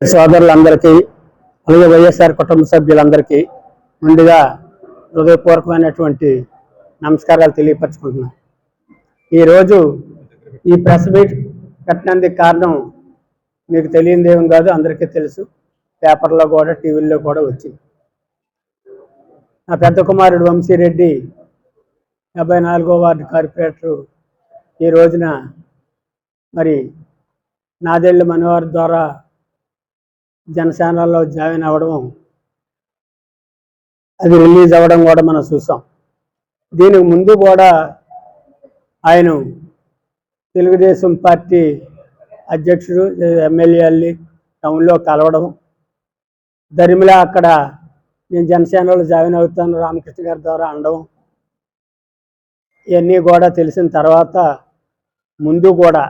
సోదరులందరికీ అలాగే వైఎస్ఆర్ కుటుంబ సభ్యులందరికీ ముందుగా హృదయపూర్వకమైనటువంటి నమస్కారాలు తెలియపరచుకుంటున్నాను. ఈరోజు ఈ ప్రెస్ మీట్ పెట్టడానికి కారణం మీకు తెలియదేం కాదు, అందరికీ తెలుసు. పేపర్లో కూడా టీవీల్లో కూడా వచ్చింది. నా పెద్ద కుమారుడు వంశీరెడ్డి 74వ వార్డు కార్పొరేటరు ఈ రోజున మరి నాదెళ్ల మనోహర్ ద్వారా జనసేనలో జాయిన్ అవ్వడం, అది రిలీజ్ అవ్వడం కూడా మనం చూసాం. దీనికి ముందు కూడా ఆయన తెలుగుదేశం పార్టీ అధ్యక్షుడు ఎమ్మెల్యేల్ని టౌన్లో కలవడం, దరిమిలా అక్కడ నేను జనసేనలో జాయిన్ అవుతాను రామకృష్ణ గారి ద్వారా అనడం, ఇవన్నీ కూడా తెలిసిన తర్వాత ముందు కూడా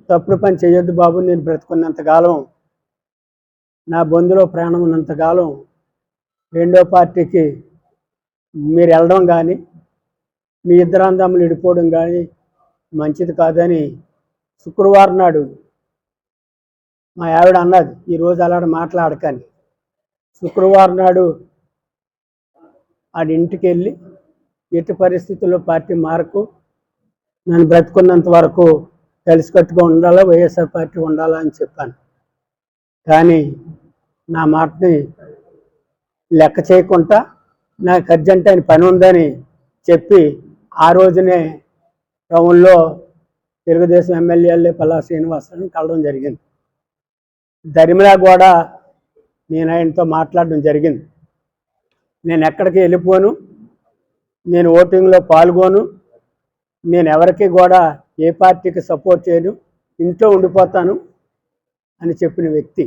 తప్పుడు పని చేయొద్దు బాబు, నేను బ్రతుకున్నంతకాలం, నా బంధులో ప్రాణం ఉన్నంతకాలం రెండో పార్టీకి మీరు వెళ్ళడం కానీ మీ ఇద్దరు అందములు విడిపోవడం కానీ మంచిది కాదని శుక్రవారం నాడు మా ఆవిడ అన్నది. ఈరోజు అలాంటి మాట్లాడకని శుక్రవారం నాడు ఆడి ఇంటికి వెళ్ళి ఎట్టి పరిస్థితుల్లో పార్టీ మారకు, నన్ను బ్రతుకున్నంత వరకు కలిసికట్టుగా ఉండాలా, వైఎస్ఆర్ పార్టీ ఉండాలా అని చెప్పాను. కానీ నా మాటని లెక్క చేయకుండా నాకు అర్జెంట్ అయిన పని ఉందని చెప్పి ఆ రోజునే టౌన్లో తెలుగుదేశం ఎమ్మెల్యేలే పల్లా శ్రీనివాసరావుని కలవడం జరిగింది. దరిమిలా కూడా నేను ఆయనతో మాట్లాడడం జరిగింది. నేను ఎక్కడికి వెళ్ళిపోను, నేను ఓటింగ్లో పాల్గొను, నేను ఎవరికి కూడా ఏ పార్టీకి సపోర్ట్ చేయను, ఇంట్లో ఉండిపోతాను అని చెప్పిన వ్యక్తి.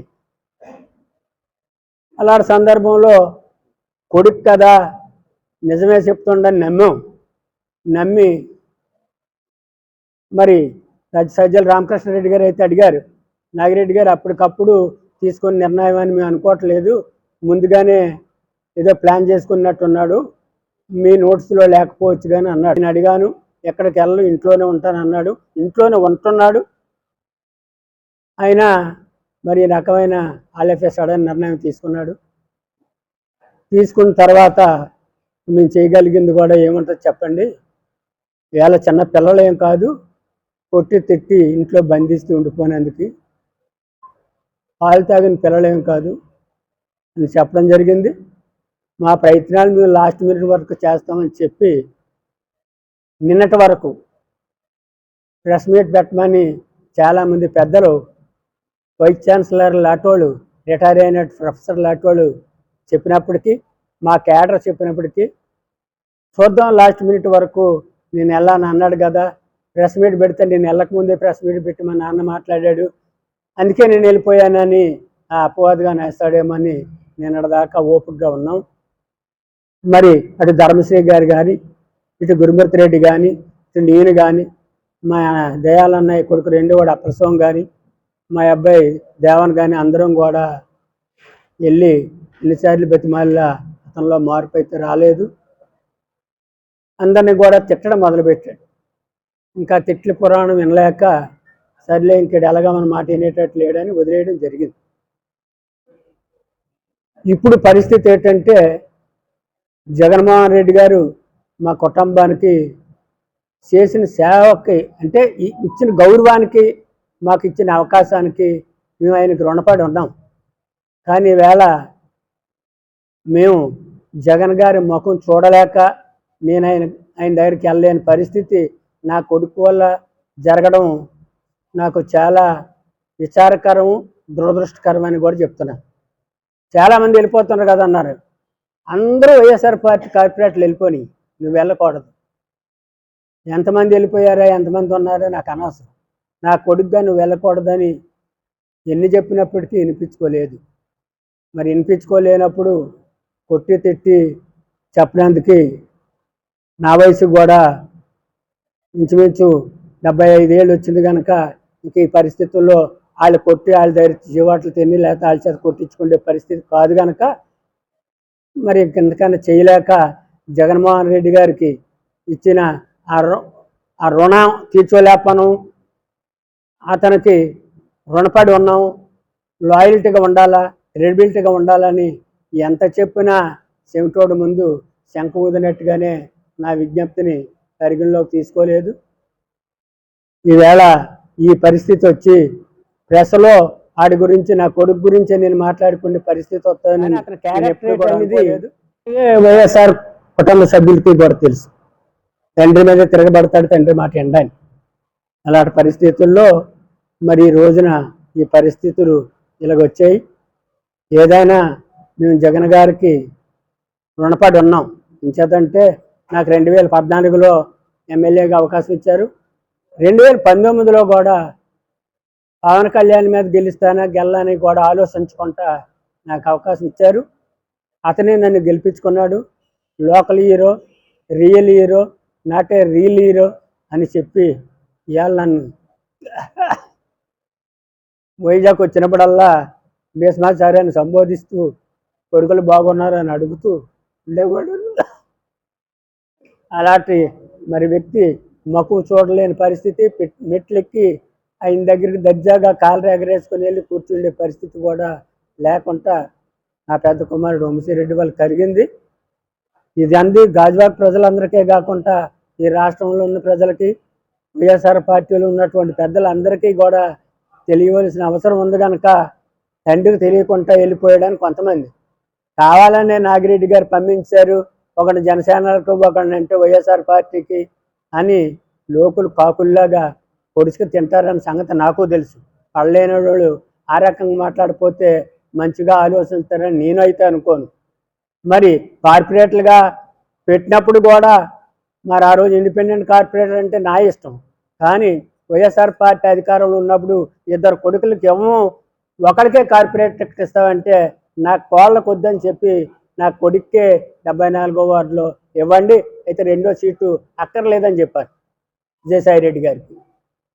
అలాంటి సందర్భంలో కొడుకు కదా నిజమే చెప్తుండని నమ్మి మరి సజ్జల రామకృష్ణారెడ్డి గారు అయితే అడిగారు. నాగిరెడ్డి గారు అప్పటికప్పుడు తీసుకున్న నిర్ణయం అని మేము అనుకోవట్లేదు, ముందుగానే ఏదో ప్లాన్ చేసుకున్నట్టున్నాడు, మీ నోట్స్లో లేకపోవచ్చు కానీ అన్నాడు. నేను అడిగాను, ఎక్కడికి వెళ్ళను, ఇంట్లోనే ఉంటాను అన్నాడు. ఇంట్లోనే ఉంటున్నాడు. అయినా మరి రకమైన ఆలస్య సడన్ నిర్ణయం తీసుకున్నాడు. తీసుకున్న తర్వాత మేము చేయగలిగింది కూడా ఏముంటుంది చెప్పండి, వేళ చిన్న పిల్లలు ఏం కాదు, కొట్టి తిట్టి ఇంట్లో బంధిస్తూ ఉండిపోయినందుకు, పాలు తాగిన పిల్లలు ఏం కాదు అని చెప్పడం జరిగింది. మా ప్రయత్నాలు మేము లాస్ట్ మినిట్ వరకు చేస్తామని చెప్పి నిన్నటి వరకు ప్రెస్ మీట్ పెట్టమని చాలామంది పెద్దలు, వైస్ ఛాన్సలర్ లాంటోళ్ళు, రిటైర్ అయిన ప్రొఫెసర్ లాంటోళ్ళు చెప్పినప్పటికీ, మా క్యాడర్ చెప్పినప్పటికీ చూద్దాం లాస్ట్ మినిట్ వరకు నేను వెళ్ళాను అన్నాడు కదా, ప్రెస్ మీట్ పెడితే నేను వెళ్ళకముందే ప్రెస్ మీట్ పెట్టి మా నాన్న మాట్లాడాడు, అందుకే నేను వెళ్ళిపోయానని ఆ అపవాదుగా నేస్తాడేమని నేను దాకా ఓపికగా ఉన్నాం. మరి అటు ధర్మశ్రీ గారు కానీ, ఇటు గురుమూర్తి రెడ్డి కానీ, ఇటు నేను కానీ, మా దయాలన్నయ్య కొడుకు రెండోవాడు అప్రసవం కానీ, మా అబ్బాయి దేవన్ కానీ అందరం కూడా వెళ్ళి ఎన్నిసార్లు బతిమాలిలా అతనిలో మార్పు అయితే రాలేదు. అందరినీ కూడా తిట్టడం మొదలుపెట్టాడు. ఇంకా తిట్ల పురాణం వినలేక సర్లే ఇంకడు ఎలాగా మన మాట వినేటట్టు లేడని వదిలేయడం జరిగింది. ఇప్పుడు పరిస్థితి ఏంటంటే, జగన్మోహన్ రెడ్డి గారు మా కుటుంబానికి చేసిన సేవకి, అంటే ఇచ్చిన గౌరవానికి, మాకు ఇచ్చిన అవకాశానికి మేము ఆయనకు రుణపడి ఉన్నాం. కానీ ఈవేళ మేము జగన్ గారి ముఖం చూడలేక నేను ఆయన దగ్గరికి వెళ్ళలేని పరిస్థితి నా కొడుకు వల్ల జరగడం నాకు చాలా విచారకరం, దురదృష్టకరం అని కూడా చెప్తున్నాను. చాలామంది వెళ్ళిపోతున్నారు కదా అన్నారు. అందరూ వైఎస్ఆర్ పార్టీ కార్పొరేటర్లు వెళ్ళిపోయి, నువ్వు వెళ్ళకూడదు. ఎంతమంది వెళ్ళిపోయారా, ఎంతమంది ఉన్నారో నాకు అనవసరం. నా కొడుకుగా నువ్వు వెళ్ళకూడదని ఎన్ని చెప్పినప్పటికీ వినిపించుకోలేదు. మరి వినిపించుకోలేనప్పుడు కొట్టి తిట్టి చెప్పినందుకు నా వయసు కూడా ఇంచుమించు 75 ఏళ్ళు వచ్చింది కనుక ఇంక ఈ పరిస్థితుల్లో వాళ్ళు కొట్టి వాళ్ళ దగ్గర జీవాట్లు తిని లేకపోతే వాళ్ళ చేత కొట్టించుకునే పరిస్థితి కాదు కనుక మరి ఇంతకన్నా చేయలేక జగన్మోహన్ రెడ్డి గారికి ఇచ్చిన ఆ రుణం తీర్చోలేపను, అతనికి రుణపడి ఉన్నాం, లాయల్టీగా ఉండాలా, క్రెడిబిలిటీగా ఉండాలని ఎంత చెప్పినా చెవిటోడు ముందు శంఖ ఊదినట్టుగానే నా విజ్ఞప్తిని పరిగణలోకి తీసుకోలేదు. ఈవేళ ఈ పరిస్థితి వచ్చి ప్రెస్లో ఆడి గురించి, నా కొడుకు గురించి నేను మాట్లాడుకునే పరిస్థితి వస్తుందని వైఎస్ఆర్ కుటుంబ సభ్యులకి కూడా తెలుసు. తండ్రి మీద తిరగబడతాడు, తండ్రి మాట ఎండని. అలాంటి పరిస్థితుల్లో మరి ఈ రోజున ఈ పరిస్థితులు ఇలాగొచ్చాయి. ఏదైనా మేము జగన్ గారికి రుణపడి ఉన్నాం. ఇంచేతంటే నాకు 2014లో ఎమ్మెల్యేగా అవకాశం ఇచ్చారు. 2019లో కూడా పవన్ కళ్యాణ్ మీద గెలుస్తానా గెల్లని కూడా ఆలోచించుకుంటా నాకు అవకాశం ఇచ్చారు. అతనే నన్ను గెలిపించుకున్నాడు. Local hero, real hero, not a real hero అని చెప్పి ఇవాళ నన్ను వైజాగ్ వచ్చినప్పుడల్లా భీష్మాచార్యాన్ని సంబోధిస్తూ కొడుకులు బాగున్నారు అని అడుగుతూ ఉండేవాడు. అలాంటి మరి వ్యక్తి మక్కువ చూడలేని పరిస్థితి, మెట్లెక్కి ఆయన దగ్గరికి దర్జాగా కాలు ఎగరేసుకొని వెళ్ళి కూర్చుండే పరిస్థితి కూడా లేకుండా నా పెద్ద కుమారుడు వంశీరెడ్డి వాళ్ళకి కలిగింది. ఇది అంది గాజువాక ప్రజలందరికీ కాకుండా ఈ రాష్ట్రంలో ఉన్న ప్రజలకి, వైఎస్ఆర్ పార్టీలో ఉన్నటువంటి పెద్దలందరికీ కూడా తెలియవలసిన అవసరం ఉంది. కనుక తండ్రికి తెలియకుండా వెళ్ళిపోయాడని కొంతమంది కావాలనే నాగిరెడ్డి గారు పంపించారు, ఒకటి జనసేనకు, ఒకటి వైఎస్ఆర్ పార్టీకి అని లోకులు కాకుల్లాగా పొడుచుకు తింటారన్న సంగతి నాకు తెలుసు. పడలేని వాళ్ళు ఆ రకంగా మాట్లాడిపోతే మంచిగా ఆలోచిస్తారని నేనైతే అనుకోను. మరి కార్పొరేట్లుగా పెట్టినప్పుడు కూడా మరి ఆ రోజు ఇండిపెండెంట్ కార్పొరేటర్ అంటే నా ఇష్టం. కానీ వైఎస్ఆర్ పార్టీ అధికారంలో ఉన్నప్పుడు ఇద్దరు కొడుకులకి ఒకరికే కార్పొరేట్ టికెట్ ఇస్తామంటే నాకు కోళ్ళకు వద్దని చెప్పి నా కొడుక్కే 74వ వార్డులో ఇవ్వండి, అయితే 2వ సీటు అక్కర్లేదని చెప్పాను విజయసాయి రెడ్డి గారికి.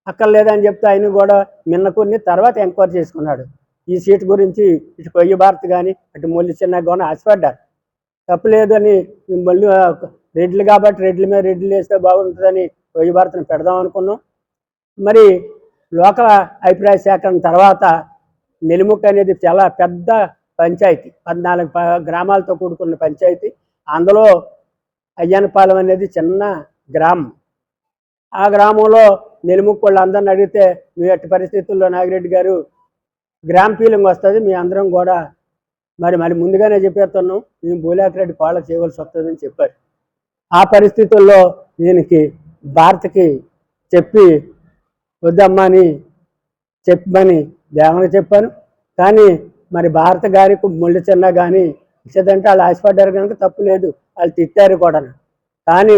అక్కర్లేదని చెప్తే ఆయన కూడా మిన్నకుని తర్వాత ఎంక్వైరీ చేసుకున్నాడు. ఈ సీటు గురించి ఇటు కొయ్య భారత్ కానీ అటు మొల్లి చిన్న కానీ ఆశపడ్డారు. తప్పులేదు అని మళ్ళీ రెడ్లు కాబట్టి రెడ్ల మీద రెడ్లు వేస్తే బాగుంటుందని కొయ్య భారత్ని పెడదాం అనుకున్నాం. మరి లోకల్ అభిప్రాయ సేకరణ తర్వాత నెల్లిముక్క అనేది చాలా పెద్ద పంచాయతీ, 14 గ్రామాలతో కూడుకున్న పంచాయతీ. అందులో అయ్యనపాలెం అనేది చిన్న గ్రామం. ఆ గ్రామంలో నెల్లిముక్క వాళ్ళు అందరిని అడిగితే మీ అట్టి పరిస్థితుల్లో నాగిరెడ్డి గారు గ్రామ ఫీలింగ్ వస్తుంది, మీ అందరం కూడా మరి ముందుగానే చెప్పేస్తున్నాం, మేము బూలాకిరెడ్డి కోళ్ళ చేయవలసి వస్తుందని చెప్పారు. ఆ పరిస్థితుల్లో దీనికి భారత్కి చెప్పి వద్దమ్మా అని చెప్పమని దేవనకి చెప్పాను. కానీ మరి భారత గారికి ముళ్ళు చిన్న కానీ ఇచ్చేదంటే వాళ్ళు ఆశపడ్డారు కనుక తప్పు లేదు, వాళ్ళు తిట్టారు కూడా. కానీ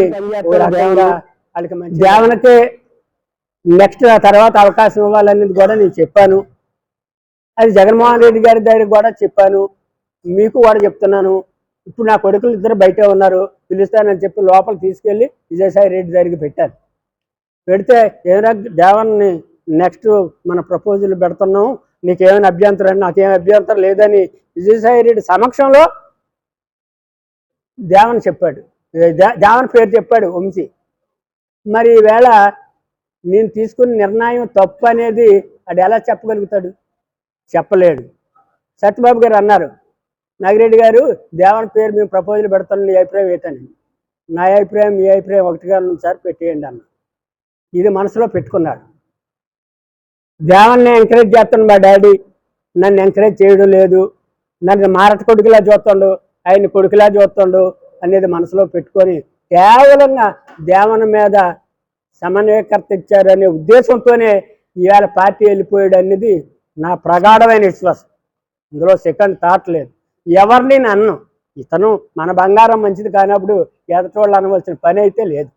వాళ్ళకి దేవనకే నెక్స్ట్ తర్వాత అవకాశం ఇవ్వాలనేది కూడా నేను చెప్పాను. అది జగన్మోహన్ రెడ్డి గారి దగ్గర కూడా చెప్పాను, మీకు కూడా చెప్తున్నాను. ఇప్పుడు నా కొడుకులు ఇద్దరు బయటే ఉన్నారు, పిలుస్తానని చెప్పి లోపల తీసుకెళ్ళి విజయసాయి రెడ్డి దగ్గరికి పెట్టాను. పెడితే ఏమైనా దేవన్ని నెక్స్ట్ మన ప్రపోజల్ పెడుతున్నాం, నీకేమైనా అభ్యంతరం, నాకేం అభ్యంతరం లేదని విజయసాయి రెడ్డి సమక్షంలో దేవన్ చెప్పాడు, దేవన్ పేరు చెప్పాడు వంశీ. మరి ఈవేళ నేను తీసుకున్న నిర్ణయం తప్పు అనేది అది ఎలా చెప్పగలుగుతాడు? చెప్పలేడు. సత్యబాబు గారు అన్నారు, నాగిరెడ్డి గారు దేవన్ పేరు మేము ప్రపోజల్ పెడతాను, నీ అభిప్రాయం ఏంటని. నా అభిప్రాయం మీ అభిప్రాయం ఒకటిగా సార్ పెట్టేయండి అన్న. ఇది మనసులో పెట్టుకున్నాడు. దేవన్ని ఎంకరేజ్ చేస్తాను, మా డాడీ నన్ను ఎంకరేజ్ చేయడం లేదు, నన్ను మారట కొడుకులా చూస్తాడు, ఆయన కొడుకులా చూస్తాడు అనేది మనసులో పెట్టుకొని కేవలంగా దేవన్ మీద సమన్వయకర్త ఇచ్చారనే ఉద్దేశంతోనే ఇవాళ పార్టీ వెళ్ళిపోయాడు అనేది నా ప్రగాఢమైన విశ్వాసం. ఇందులో సెకండ్ థాట్ లేదు. ఎవరిని నన్ను ఇతను మన బంగారం మంచిది కానప్పుడు ఎదటోళ్ళు అనవలసిన పని అయితే లేదు.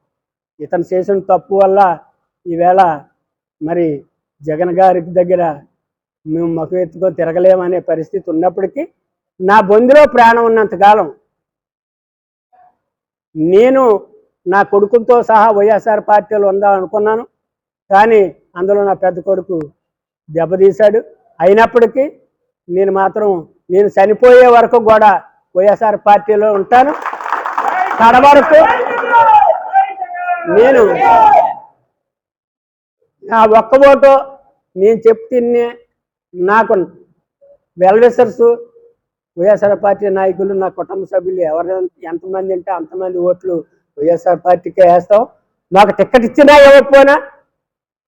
ఇతను చేసిన తప్పు వల్ల ఈవేళ మరి జగన్ గారి దగ్గర మేము మకు ఎత్తుకొని తిరగలేమనే పరిస్థితి ఉన్నప్పటికీ నా బొందులో ప్రాణం ఉన్నంతకాలం నేను నా కొడుకులతో సహా వైఎస్ఆర్ పార్టీలో ఉందాం అనుకున్నాను. కానీ అందులో నా పెద్ద కొడుకు దెబ్బతీశాడు. అయినప్పటికీ నేను చనిపోయే వరకు కూడా వైఎస్ఆర్ పార్టీలో ఉంటాను. కడవరకు నేను నా ఒక్క ఓటు నేను చెప్తే నాకు వెల్విషర్స్ వైఎస్ఆర్ పార్టీ నాయకులు నా కుటుంబ సభ్యులు ఎవరు ఎంతమంది అంటే అంతమంది ఓట్లు వైఎస్ఆర్ పార్టీకే వేస్తాం. నాకు టికెట్ ఇచ్చినా ఇవ్వకపోయినా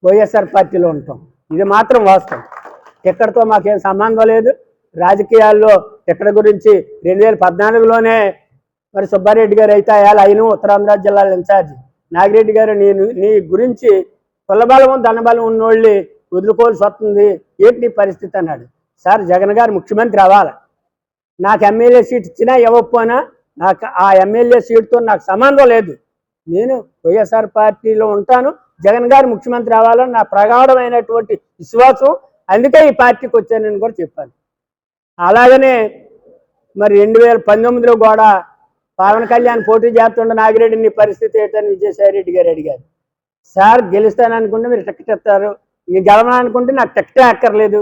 వైఎస్ఆర్ పార్టీలో ఉంటాం. ఇది మాత్రం వాస్తవం. టికెట్తో మాకేం సంబంధం లేదు. రాజకీయాల్లో టికెట్ గురించి 2014లోనే మరి సుబ్బారెడ్డి గారు అయితే ఆయన ఉత్తరాంధ్ర జిల్లాల ఇన్ఛార్జి నాగిరెడ్డి గారు నీ గురించి కులబలం ధనబలం ఉన్నోళ్ళని వదులుకోవాల్సి వస్తుంది, ఏంటి నీ పరిస్థితి అన్నాడు. సార్, జగన్ గారు ముఖ్యమంత్రి అవ్వాలి, నాకు ఎమ్మెల్యే సీట్ ఇచ్చినా ఇవ్వకపోయినా నాకు ఆ ఎమ్మెల్యే సీట్తో నాకు సంబంధం లేదు. నేను వైఎస్ఆర్ పార్టీలో ఉంటాను, జగన్ గారు ముఖ్యమంత్రి అవ్వాలని నా ప్రగాఢమైనటువంటి విశ్వాసం. అందుకే ఈ పార్టీకి వచ్చానని కూడా చెప్పాను. అలాగనే మరి 2019లో కూడా పవన్ కళ్యాణ్ పోటీ చేస్తుండే నాగిరెడ్డిని పరిస్థితి ఏంటని విజయసాయిరెడ్డి గారు అడిగారు. సార్, గెలుస్తాననుకుంటే మీరు టికెట్ ఇస్తారు, నేను గెలవాలనుకుంటే నాకు టికెటే అక్కర్లేదు,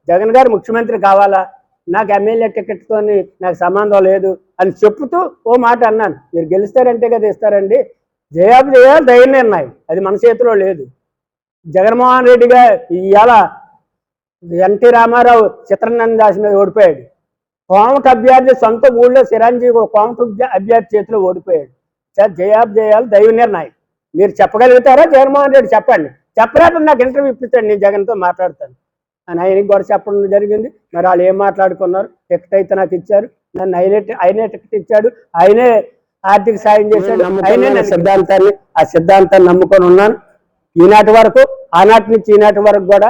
జగన్ గారు ముఖ్యమంత్రి కావాలా, నాకు ఎమ్మెల్యే టికెట్తో నాకు సంబంధం లేదు అని చెప్తూ ఓ మాట అన్నాను. మీరు గెలుస్తారంటే కదా ఇస్తారండి, జయాబు చేయాలి, ధైర్యం నిర్ణయం, అది మన చేతిలో లేదు. జగన్మోహన్ రెడ్డి గారు ఇవాళ ఎన్టీ రామారావు చిత్రనంద దాస్ మీద ఓడిపోయాడు. కోమటి అభ్యర్థి సొంత ఊళ్ళో చిరంజీవి కోమటి అభ్యర్థి చేతిలో ఓడిపోయాడు. సార్, జయాబు చేయాలి, దైవ నిర్ణయం. మీరు చెప్పగలుగుతారా? జగన్మోహన్ రెడ్డి చెప్పండి, చెప్పలేకపోతే నాకు ఇంటర్వ్యూ ఇప్పించండి, నేను జగన్తో మాట్లాడతాను అని ఆయనకి కూడా చెప్పడం జరిగింది. మరి వాళ్ళు ఏం మాట్లాడుకున్నారు? టికెట్ అయితే నాకు ఇచ్చారు, నన్ను ఆయనే టికెట్ ఇచ్చాడు, ఆయనే ఆర్థిక సాయం చేశాడు, ఆయనే నా సిద్ధాంతాన్ని ఆ సిద్ధాంతాన్ని నమ్ముకొని ఉన్నాను. ఈనాటి వరకు, ఆనాటి నుంచి ఈనాటి వరకు కూడా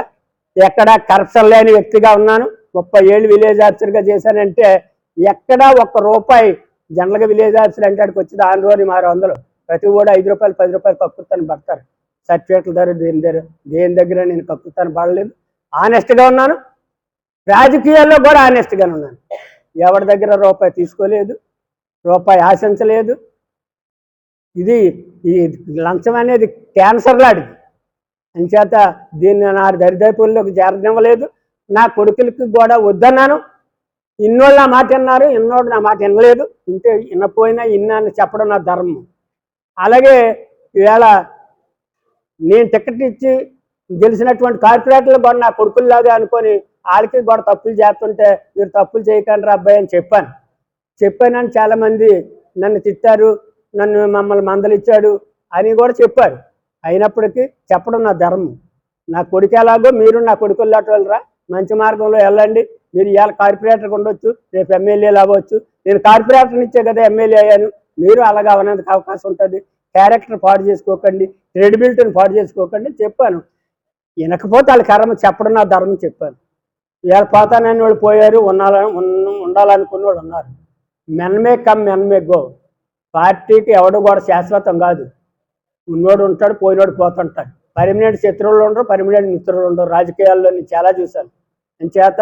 ఎక్కడా కరప్షన్ లేని వ్యక్తిగా ఉన్నాను. 30 ఏళ్ళు విలేజ్ ఆఫీసర్గా చేశానంటే ఎక్కడా ₹1 జనరల్గా విలేజ్ ఆఫీసర్ అంటే అక్కడికి వచ్చేది 600 ప్రతి కూడా ₹5 ₹10 కక్కుతాను పడతారు. సర్టిఫికేట్ల ధర దేని దగ్గర నేను కక్కుతాను పడలేదు. ఆనెస్ట్గా ఉన్నాను, రాజకీయాల్లో కూడా ఆనెస్ట్గానే ఉన్నాను. ఎవరి దగ్గర రూపాయి తీసుకోలేదు, రూపాయి ఆశించలేదు. ఈ లంచం అనేది క్యాన్సర్ లాంటిది. అంచేత దీన్ని నా దరిదాపుల్లోకి చేరనివ్వలేదు. నా కొడుకులకి కూడా వద్దన్నాను. ఇన్నోళ్ళు నా మాట విన్నారు, ఇన్నోళ్ళు నా మాట వినలేదు. ఇంటే వినపోయినా ఇన్నాన్ని చెప్పడం నా ధర్మం. అలాగే ఈవేళ నేను టికెట్ ఇచ్చి గెలిచినటువంటి కార్పొరేటర్లు కూడా నా కొడుకుల్లాగా అనుకొని వాళ్ళకి కూడా తప్పులు చేస్తుంటే మీరు తప్పులు చేయకండి రా అబ్బాయి అని చెప్పానని చాలామంది నన్ను తిట్టారు, మమ్మల్ని మందలిచ్చాడు అని కూడా చెప్పారు. అయినప్పటికీ చెప్పడం నా ధర్మం. నా కొడుకు ఎలాగో మీరు నా కొడుకుల్లాంటి వాళ్ళరా, మంచి మార్గంలో వెళ్ళండి. మీరు ఇవాళ కార్పొరేటర్గా ఉండొచ్చు, రేపు ఎమ్మెల్యేలు అవ్వచ్చు. నేను కార్పొరేటర్ నుంచే కదా ఎమ్మెల్యే అయ్యాను, మీరు అలాగా అవనందుకు అవకాశం ఉంటుంది. క్యారెక్టర్ పాడు చేసుకోకండి, క్రెడిబిలిటీని పాడు చేసుకోకండి చెప్పాను. వినకపోతే వాళ్ళ కర్మ చెప్పడం నా ధర్మం చెప్పాను. ఇవాళ పోతానని వాళ్ళు పోయారు, ఉండాలనుకున్న వాళ్ళు ఉన్నారు. మెన్మే కమ్ మెన్మే గో. పార్టీకి ఎవడు కూడా శాశ్వతం కాదు. ఉన్నోడు ఉంటాడు, పోయినోడు పోతుంటాడు. పర్మనెంట్ శత్రువులు ఉండరు, పర్మనెంట్ మిత్రులు ఉండరు. రాజకీయాల్లో నేను చాలా చూశాను. అంచేత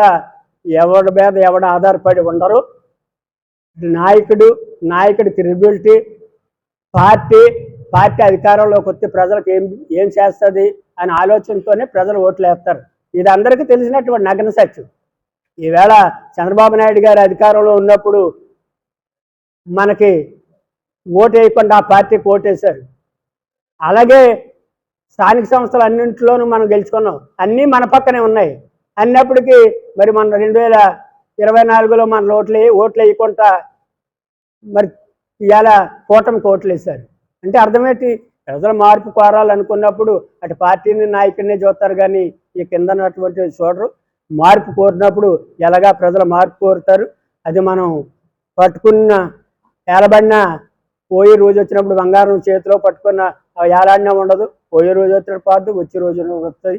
ఎవడి మీద ఎవడు ఆధారపడి ఉండరు. నాయకుడి క్రెడిబిలిటీ, పార్టీ అధికారంలోకి వస్తే ప్రజలకు ఏం చేస్తుంది అనే ఆలోచనతోనే ప్రజలు ఓట్లు వేస్తారు. ఇది అందరికీ తెలిసినటువంటి నగ్న సత్యం. ఈవేళ చంద్రబాబు నాయుడు గారు అధికారంలో ఉన్నప్పుడు మనకి ఓటు వేయకుండా ఆ పార్టీకి ఓటేశారు. అలాగే స్థానిక సంస్థలు అన్నింటిలోనూ మనం గెలుచుకున్నాం, అన్నీ మన పక్కనే ఉన్నాయి. అన్నప్పటికీ మరి మన 2024లో మన ఓట్లు వేయకుండా మరి ఇవాళ కూటమికి ఓట్లు వేశారు. అంటే అర్థమేంటి? ప్రజలు మార్పు కోరాలనుకున్నప్పుడు అటు పార్టీని నాయకుడిని చూస్తారు, కానీ ఈ కింద ఉన్నటువంటి చూడరు. మార్పు కోరినప్పుడు ఎలాగా ప్రజలు మార్పు కోరుతారు. అది మనం పట్టుకున్న ఏలబడిన పోయే రోజు వచ్చినప్పుడు బంగారం చేతిలో పట్టుకున్న ఏలాడినా ఉండదు. పోయే రోజు వచ్చినప్పుడు పోద్దు, వచ్చే రోజు వస్తుంది.